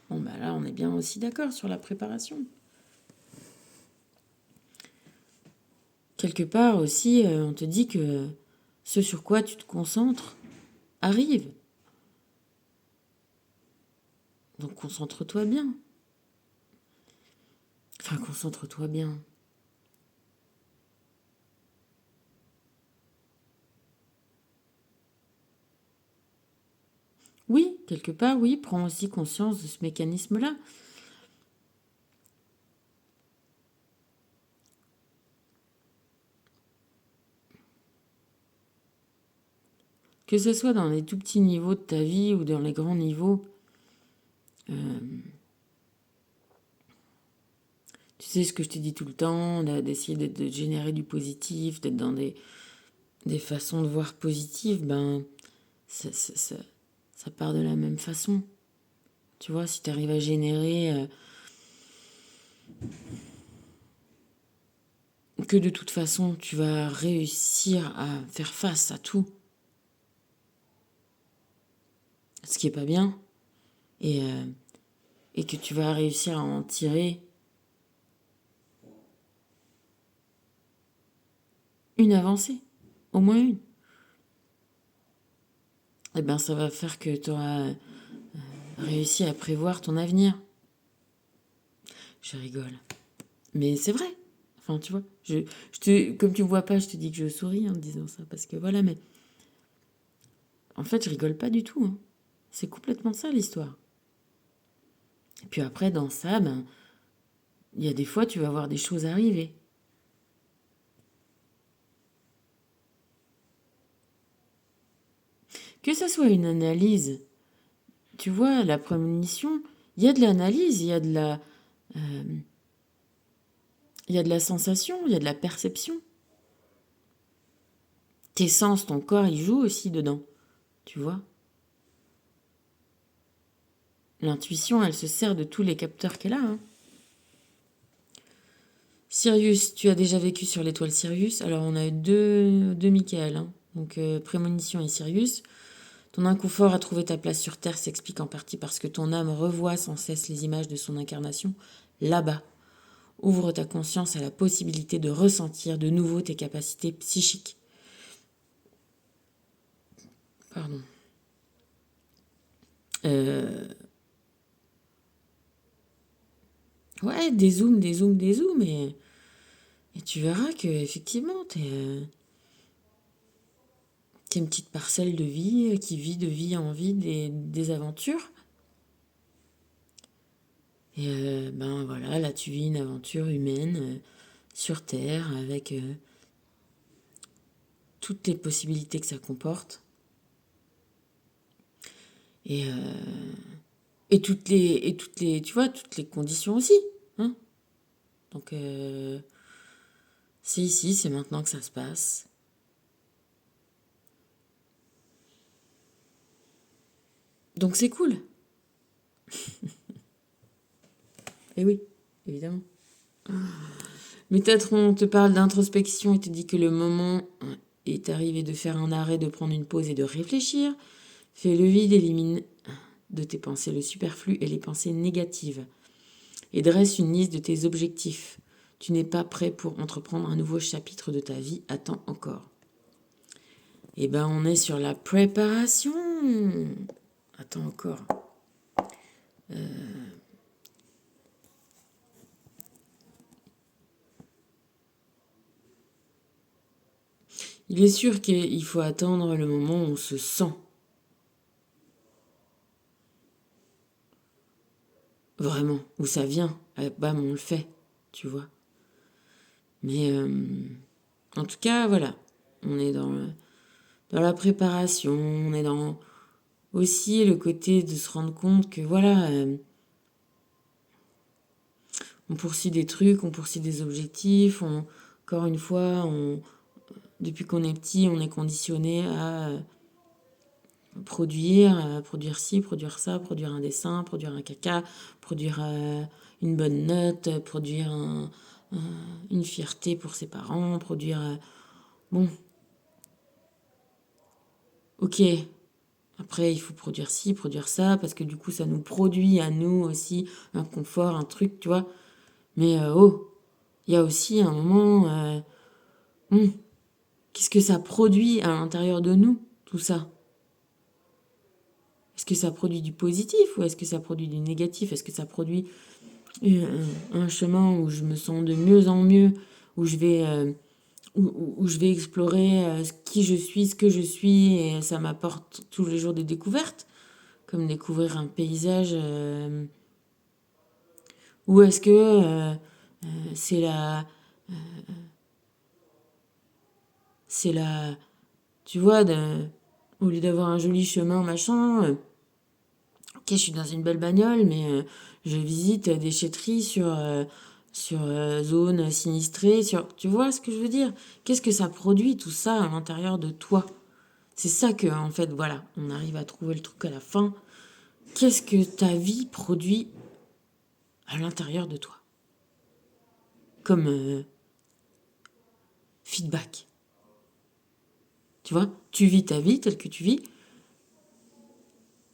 Bon, bah là, on est bien aussi d'accord sur la préparation. Quelque part aussi, on te dit que ce sur quoi tu te concentres arrive. Donc concentre-toi bien. Enfin, concentre-toi bien. Oui, quelque part, oui, prends aussi conscience de ce mécanisme-là. Que ce soit dans les tout petits niveaux de ta vie ou dans les grands niveaux, tu sais ce que je te dis tout le temps, d'essayer de générer du positif, d'être dans des façons de voir positives, ben, ça part de la même façon. Tu vois, si tu arrives à générer que de toute façon, tu vas réussir à faire face à tout, ce qui est pas bien, et, euh, et que tu vas réussir à en tirer une avancée, au moins une. Et ben, ça va faire que tu auras réussi à prévoir ton avenir. Je rigole. Mais c'est vrai. Enfin, tu vois, comme tu me vois pas, je te dis que je souris en te disant ça, parce que voilà, mais en fait, je rigole pas du tout. Hein. C'est complètement ça l'histoire. Et puis après, dans ça, ben, il y a des fois, tu vas voir des choses arriver. Que ce soit une analyse, tu vois, la prémonition, il y a de l'analyse, euh, il y a de la sensation, il y a de la perception. Tes sens, ton corps, il joue aussi dedans, tu vois. L'intuition, elle se sert de tous les capteurs qu'elle a. Hein. Sirius, tu as déjà vécu sur l'étoile Sirius. Alors, on a eu deux Michael. Hein. Donc, Prémonition et Sirius. Ton inconfort à trouver ta place sur Terre s'explique en partie parce que ton âme revoit sans cesse les images de son incarnation là-bas. Ouvre ta conscience à la possibilité de ressentir de nouveau tes capacités psychiques. Pardon. Ouais, des zooms. Et tu verras que effectivement, t'es une petite parcelle de vie qui vit de vie en vie des aventures. Et ben voilà, là tu vis une aventure humaine sur Terre avec toutes les possibilités que ça comporte. Et, tu vois, toutes les conditions aussi. Hein. Donc c'est ici, c'est maintenant que ça se passe. Donc c'est cool. Et oui, évidemment. Métatron te parle d'introspection et te dit que le moment est arrivé de faire un arrêt, de prendre une pause et de réfléchir. Fais le vide, élimine de tes pensées le superflu et les pensées négatives. Et dresse une liste de tes objectifs. Tu n'es pas prêt pour entreprendre un nouveau chapitre de ta vie, attends encore. Eh ben, on est sur la préparation. Attends encore. Il est sûr qu'il faut attendre le moment où on se sent vraiment, où ça vient. Bam, on le fait, tu vois. Mais en tout cas, voilà. On est dans la préparation, on est dans aussi le côté de se rendre compte que voilà, on poursuit des trucs, on poursuit des objectifs, encore une fois, depuis qu'on est petit, on est conditionné à produire ci, produire ça, produire un dessin, produire un caca, produire une bonne note, produire une fierté pour ses parents, produire... bon, ok, après il faut produire ci, produire ça, parce que du coup ça nous produit à nous aussi un confort, un truc, tu vois. Mais oh, il y a aussi un moment... qu'est-ce que ça produit à l'intérieur de nous, tout ça? Est-ce que ça produit du positif ou est-ce que ça produit du négatif? Est-ce que ça produit un chemin où je me sens de mieux en mieux, où je vais, où je vais explorer qui je suis, ce que je suis, et ça m'apporte tous les jours des découvertes, comme découvrir un paysage, ou est-ce que c'est c'est la, tu vois, au lieu d'avoir un joli chemin, machin, ok, je suis dans une belle bagnole, mais je visite des déchetteries sur zone sinistrée, tu vois ce que je veux dire? Qu'est-ce que ça produit tout ça à l'intérieur de toi? C'est ça que, en fait, voilà, on arrive à trouver le truc à la fin. Qu'est-ce que ta vie produit à l'intérieur de toi? Comme feedback. Tu vois, tu vis ta vie telle que tu vis.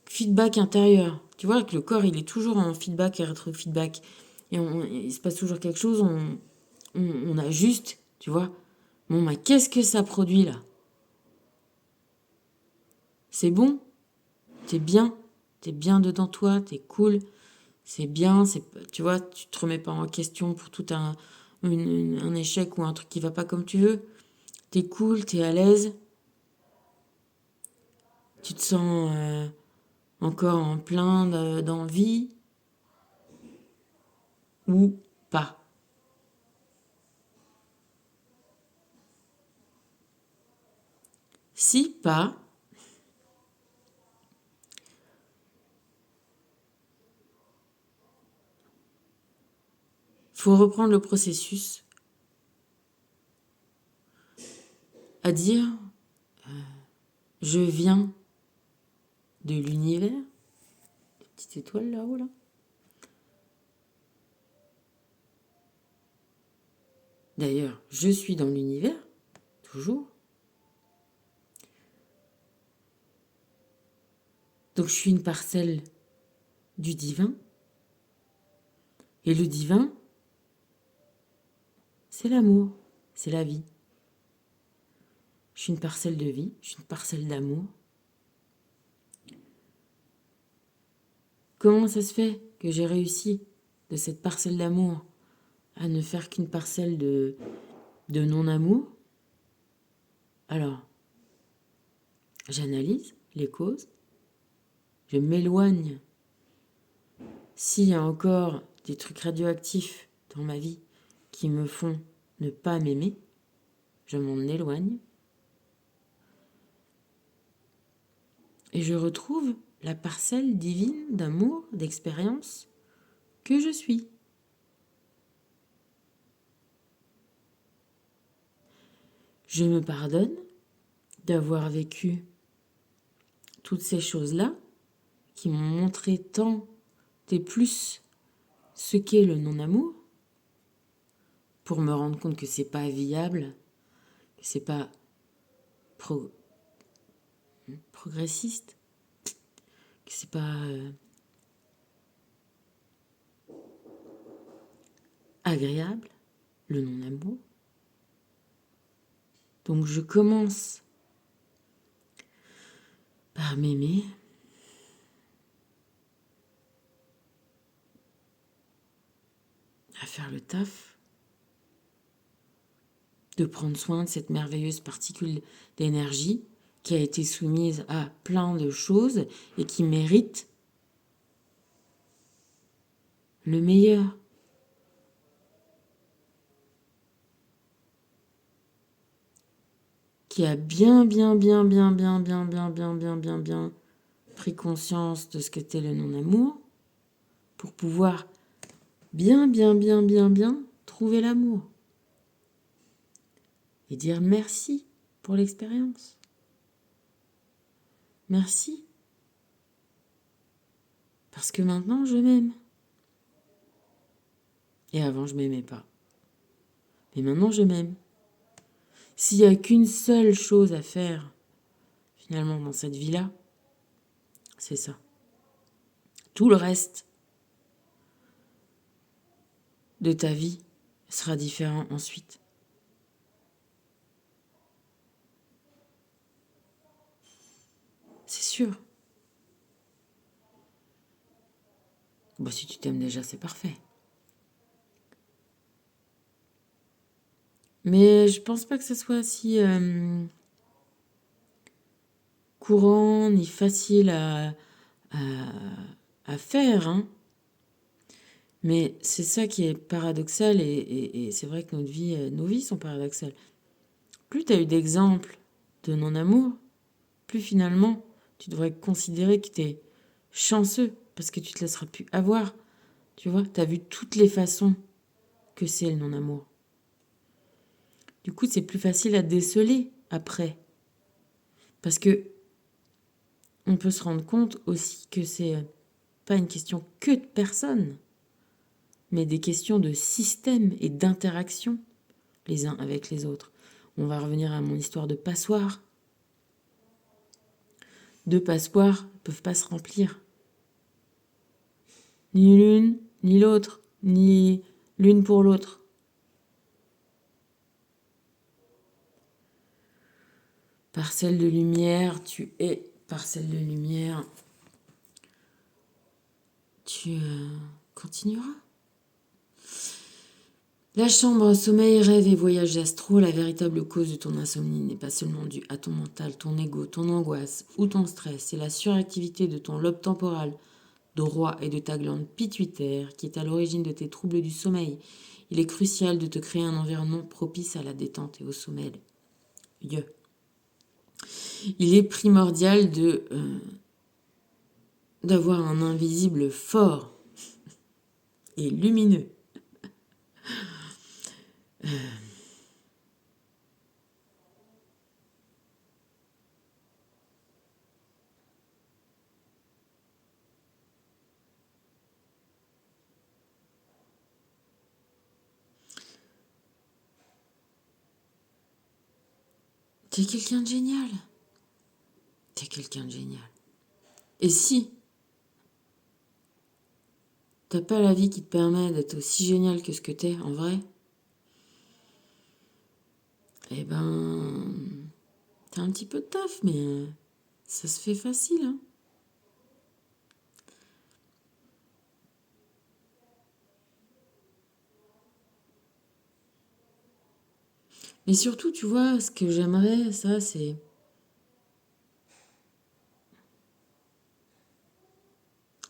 Feedback intérieur. Tu vois que le corps, il est toujours en feedback et rétro-feedback. Et il se passe toujours quelque chose, on ajuste, tu vois. Bon, bah, qu'est-ce que ça produit là? C'est bon? T'es bien dedans toi, t'es cool, c'est bien, tu vois, tu te remets pas en question pour tout un échec ou un truc qui va pas comme tu veux. T'es cool, t'es à l'aise, tu te sens encore en plein d'envie ou pas. Si pas, faut reprendre le processus à dire je viens de l'univers, petite étoile là-haut là. D'ailleurs, je suis dans l'univers, toujours. Donc je suis une parcelle du divin. Et le divin, c'est l'amour, c'est la vie. Je suis une parcelle de vie, je suis une parcelle d'amour. Comment ça se fait que j'ai réussi de cette parcelle d'amour à ne faire qu'une parcelle de non-amour? Alors, j'analyse les causes, je m'éloigne. S'il y a encore des trucs radioactifs dans ma vie qui me font ne pas m'aimer, je m'en éloigne. Et je retrouve la parcelle divine d'amour, d'expérience que je suis. Je me pardonne d'avoir vécu toutes ces choses-là qui m'ont montré tant et plus ce qu'est le non-amour pour me rendre compte que c'est pas viable, que c'est pas progressiste, que c'est pas agréable, le non-amour. Donc je commence par m'aimer, à faire le taf, de prendre soin de cette merveilleuse particule d'énergie qui a été soumise à plein de choses et qui mérite le meilleur. Qui a bien pris conscience de ce qu'était le non-amour pour pouvoir bien trouver l'amour et dire merci pour l'expérience. Merci. Parce que maintenant, je m'aime. Et avant, je m'aimais pas. Mais maintenant, je m'aime. S'il n'y a qu'une seule chose à faire, finalement, dans cette vie-là, c'est ça. Tout le reste de ta vie sera différent ensuite. C'est sûr. Bah, si tu t'aimes déjà, c'est parfait. Mais je pense pas que ce soit si courant ni facile à faire. Hein. Mais c'est ça qui est paradoxal et c'est vrai que nos vies sont paradoxales. Plus tu as eu d'exemples de non-amour, plus finalement tu devrais considérer que tu es chanceux parce que tu te laisseras plus avoir. Tu vois, tu as vu toutes les façons que c'est le non-amour. Du coup, c'est plus facile à déceler après. Parce que on peut se rendre compte aussi que c'est pas une question que de personnes, mais des questions de système et d'interaction les uns avec les autres. On va revenir à mon histoire de passoire. Deux passoires ne peuvent pas se remplir. Ni l'une, ni l'autre, ni l'une pour l'autre. Parcelle de lumière, tu es parcelle de lumière. Tu continueras. La chambre, sommeil, rêve et voyage astro, la véritable cause de ton insomnie n'est pas seulement due à ton mental, ton ego, ton angoisse ou ton stress, c'est la suractivité de ton lobe temporal, droit et de ta glande pituitaire qui est à l'origine de tes troubles du sommeil. Il est crucial de te créer un environnement propice à la détente et au sommeil. Il est primordial d'avoir un invisible fort et lumineux. T'es quelqu'un de génial. T'es quelqu'un de génial. Et si t'as pas la vie qui te permet d'être aussi génial que ce que t'es en vrai, eh ben, t'as un petit peu de taf, mais ça se fait facile, hein. Mais surtout, tu vois, ce que j'aimerais, ça, c'est...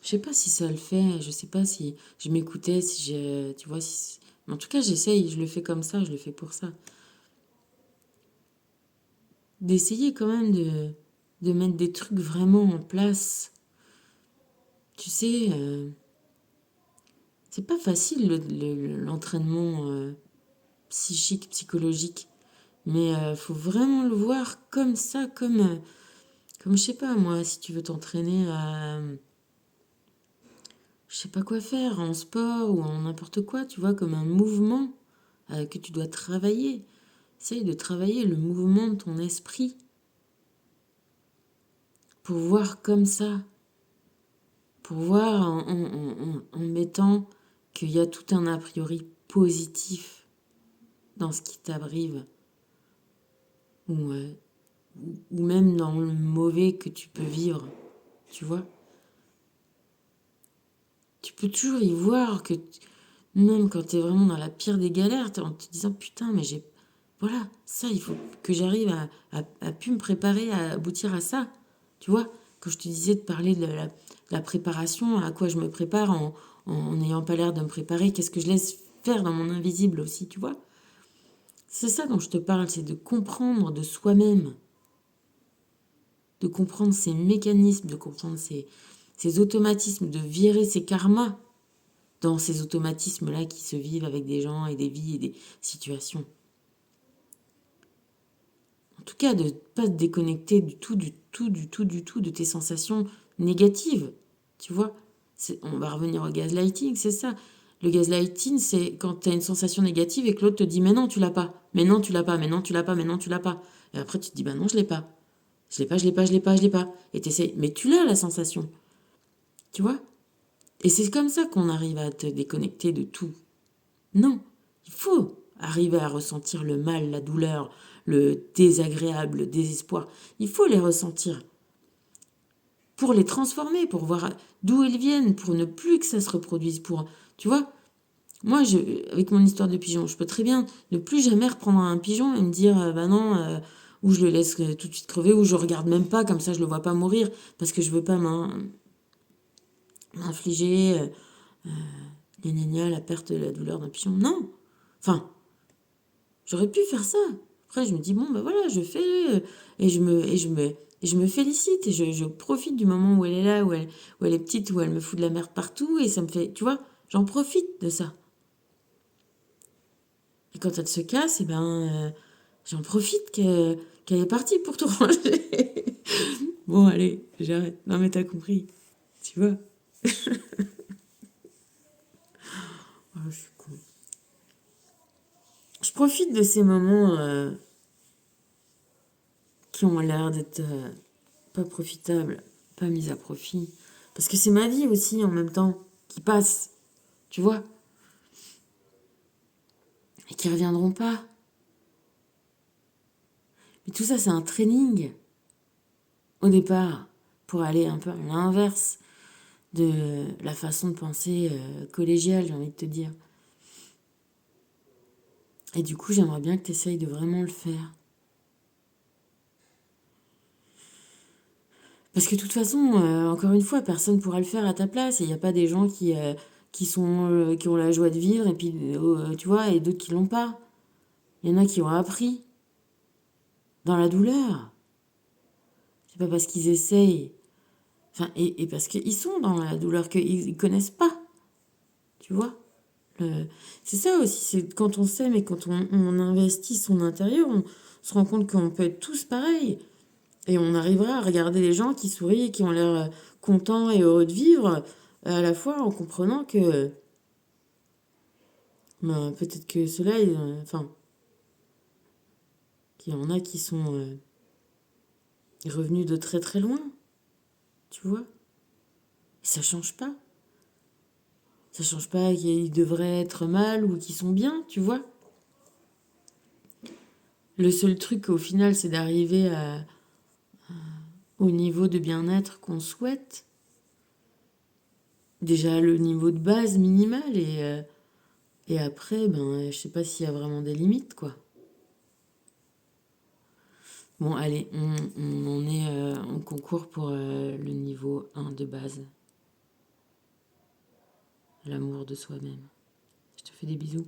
Je sais pas si ça le fait, je sais pas si je m'écoutais, si j'ai... Tu vois, si... En tout cas, j'essaye, je le fais comme ça, je le fais pour ça. D'essayer quand même de mettre des trucs vraiment en place. Tu sais, c'est pas facile l'entraînement psychique, psychologique. Mais faut vraiment le voir comme ça, comme je sais pas moi, si tu veux t'entraîner à je sais pas quoi faire, en sport ou en n'importe quoi, tu vois, comme un mouvement que tu dois travailler. Essaye de travailler le mouvement de ton esprit pour voir comme ça, pour voir en mettant qu'il y a tout un a priori positif dans ce qui t'arrive ou, ou même dans le mauvais que tu peux vivre, tu vois. Tu peux toujours y voir que même quand tu es vraiment dans la pire des galères, en te disant putain, mais j'ai. Voilà, ça, il faut que j'arrive à pu me préparer à aboutir à ça. Tu vois, quand je te disais de parler de la préparation, à quoi je me prépare en n'ayant pas l'air de me préparer, qu'est-ce que je laisse faire dans mon invisible aussi, tu vois. C'est ça dont je te parle, c'est de comprendre de soi-même, de comprendre ses mécanismes, de comprendre ses automatismes, de virer ses karmas dans ces automatismes-là qui se vivent avec des gens et des vies et des situations. En tout cas, de ne pas te déconnecter du tout de tes sensations négatives. Tu vois, on va revenir au gaslighting, c'est ça. Le gaslighting, c'est quand tu as une sensation négative et que l'autre te dit « mais non, tu l'as pas, mais non, tu l'as pas, mais non, tu l'as pas, mais non, tu l'as pas ». Et après, tu te dis « bah non, je l'ai pas. Je l'ai pas, je l'ai pas, je l'ai pas, je l'ai pas ». Et tu essaies, mais tu l'as la sensation. Tu vois. Et c'est comme ça qu'on arrive à te déconnecter de tout. Non, il faut arriver à ressentir le mal, la douleur, le désagréable, le désespoir. Il faut les ressentir pour les transformer, pour voir d'où ils viennent, pour ne plus que ça se reproduise. Tu vois, moi, avec mon histoire de pigeon, je peux très bien ne plus jamais reprendre un pigeon et me dire, bah non, ou je le laisse tout de suite crever, ou je regarde même pas, comme ça je le vois pas mourir, parce que je veux pas m'infliger la perte de la douleur d'un pigeon. Non. Enfin, j'aurais pu faire ça. Après, je me dis, bon, ben voilà, je fais, et je me félicite, et je profite du moment où elle est là, où elle est petite, où elle me fout de la merde partout, et ça me fait, tu vois, j'en profite de ça. Et quand elle se casse, eh ben, j'en profite qu'elle est partie pour tout ranger. Bon, allez, j'arrête. Non, mais t'as compris. Tu vois? Oh, je suis con. Je profite de ces moments qui ont l'air d'être pas profitables, pas mis à profit. Parce que c'est ma vie aussi en même temps qui passe, tu vois? Et qui reviendront pas. Mais tout ça, c'est un training au départ pour aller un peu à l'inverse de la façon de penser collégiale, j'ai envie de te dire. Et du coup, j'aimerais bien que tu essayes de vraiment le faire. Parce que de toute façon, encore une fois, personne ne pourra le faire à ta place. Et il n'y a pas des gens qui ont la joie de vivre, et puis, tu vois, et d'autres qui l'ont pas. Il y en a qui ont appris dans la douleur. C'est pas parce qu'ils essayent, enfin, et parce qu'ils sont dans la douleur qu'ils ne connaissent pas, tu vois. C'est ça aussi, c'est quand on s'aime et quand on investit son intérieur, on se rend compte qu'on peut être tous pareils. Et on arrivera à regarder les gens qui sourient et qui ont l'air contents et heureux de vivre, à la fois en comprenant que ben, peut-être que ceux-là, enfin, qu'il y en a qui sont revenus de très très loin, tu vois. Et ça change pas. Ça change pas qu'ils devraient être mal ou qu'ils sont bien, tu vois. Le seul truc au final, c'est d'arriver au niveau de bien-être qu'on souhaite. Déjà le niveau de base minimal et après, ben, je sais pas s'il y a vraiment des limites, quoi. Bon, allez, on en est en concours pour le niveau 1 de base. L'amour de soi-même. Je te fais des bisous.